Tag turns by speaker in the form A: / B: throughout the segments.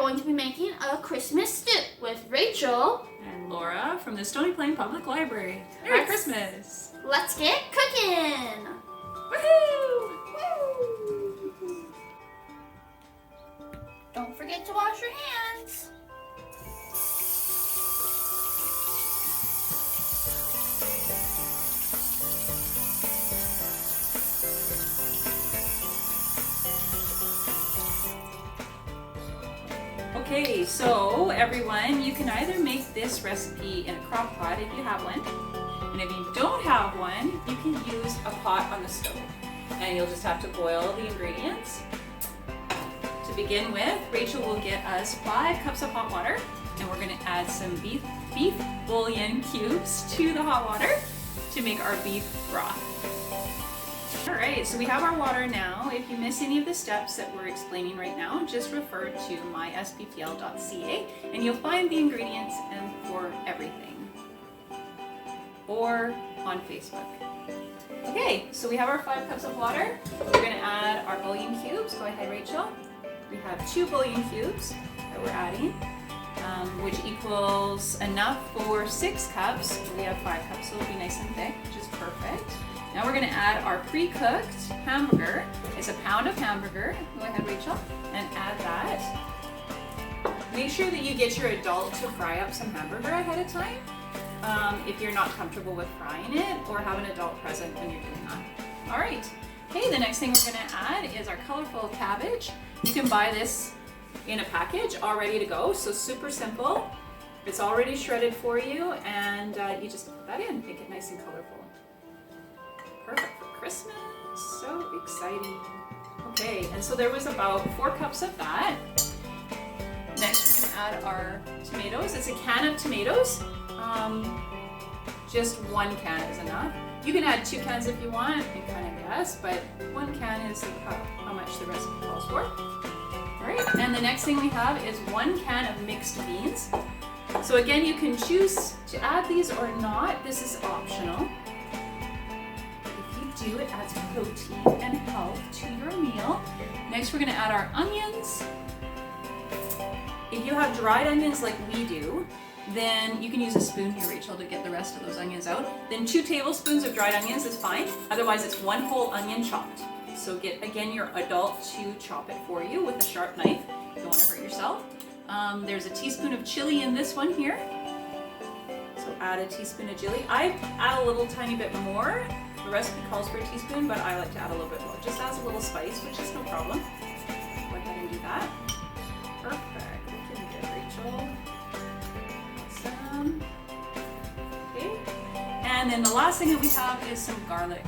A: going to be making a Christmas stew with Rachel
B: and Laura from the Stony Plain Public Library. Merry Christmas!
A: Let's get cooking!
B: Woohoo!
A: Woo! Don't forget to wash your hands.
B: Okay, so everyone, you can either make this recipe in a crock pot if you have one, and if you don't have one, you can use a pot on the stove, and you'll just have to boil the ingredients. To begin with, Rachel will get us 5 cups of hot water, and we're going to add some beef bouillon cubes to the hot water to make our beef broth. Alright, so we have our water now. If you miss any of the steps that we're explaining right now, just refer to mysppl.ca and you'll find the ingredients and for everything. Or on Facebook. Okay, so we have our 5 cups of water. We're going to add our bouillon cubes. Go ahead, Rachel. We have 2 bouillon cubes that we're adding, which equals enough for 6 cups. We have 5 cups, so it'll be nice and thick, which is perfect. Now we're going to add our pre-cooked hamburger. It's a pound of hamburger. Go ahead, Rachel, and add that. Make sure that you get your adult to fry up some hamburger ahead of time if you're not comfortable with frying it, or have an adult present when you're doing that. All right. Okay, the next thing we're going to add is our colorful cabbage. You can buy this in a package all ready to go, so super simple. It's already shredded for you, and you just put that in, make it nice and colorful. Perfect for Christmas, so exciting. Okay, and so there was about 4 cups of that. Next we're gonna add our tomatoes. It's a can of tomatoes. Just 1 can is enough. You can add 2 cans if you want, you kind of guess, but 1 can is how much the recipe calls for. All right, and the next thing we have is 1 can of mixed beans. So again, you can choose to add these or not. This is optional. Do it adds protein and health to your meal. Next we're going to add our onions. If you have dried onions like we do, then you can use a spoon here, Rachel, to get the rest of those onions out. Then 2 tablespoons of dried onions is fine. Otherwise it's 1 whole onion chopped. So get, again, your adult to chop it for you with a sharp knife. You don't want to hurt yourself. There's a teaspoon of chili in this one here. So add a teaspoon of chili. I add a little tiny bit more. The recipe calls for a teaspoon, but I like to add a little bit more. Just adds a little spice, which is no problem. Go ahead and do that. Perfect. We can get Rachel. Awesome. Okay. And then the last thing that we have is some garlic.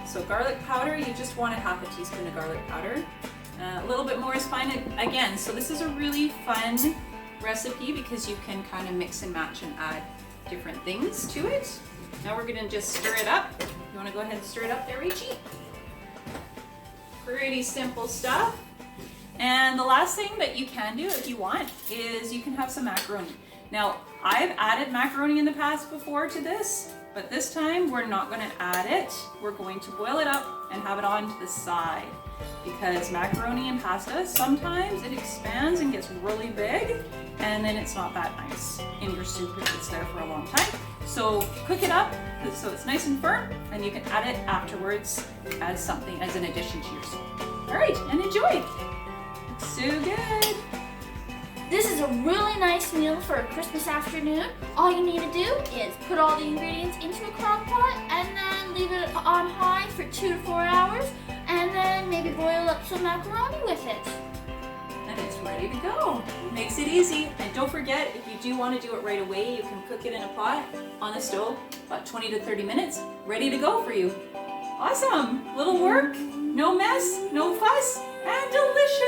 B: So garlic powder, you just want a half a teaspoon of garlic powder. A little bit more is fine. Again, so this is a really fun recipe because you can kind of mix and match and add different things to it. Now we're going to just stir it up. You want to go ahead and stir it up there, Rachie? Pretty simple stuff. And the last thing that you can do if you want is you can have some macaroni. Now, I've added macaroni in the past before to this, but this time we're not going to add it. We're going to boil it up and have it on to the side, because macaroni and pasta, sometimes it expands and gets really big, and then it's not that nice in your soup if it's there for a long time. So cook it up so it's nice and firm, and you can add it afterwards as something, as an addition to your soup. All right, and enjoy. It's so good.
A: This is a really nice meal for a Christmas afternoon. All you need to do is put all the ingredients into a crock pot and then leave it on high for 2 to 4 hours, and then maybe boil up some macaroni with it.
B: And it's ready to go. Makes it easy. And don't forget, if you do want to do it right away, you can cook it in a pot on the stove, about 20 to 30 minutes, ready to go for you. Awesome. Little work, no mess, no fuss, and delicious.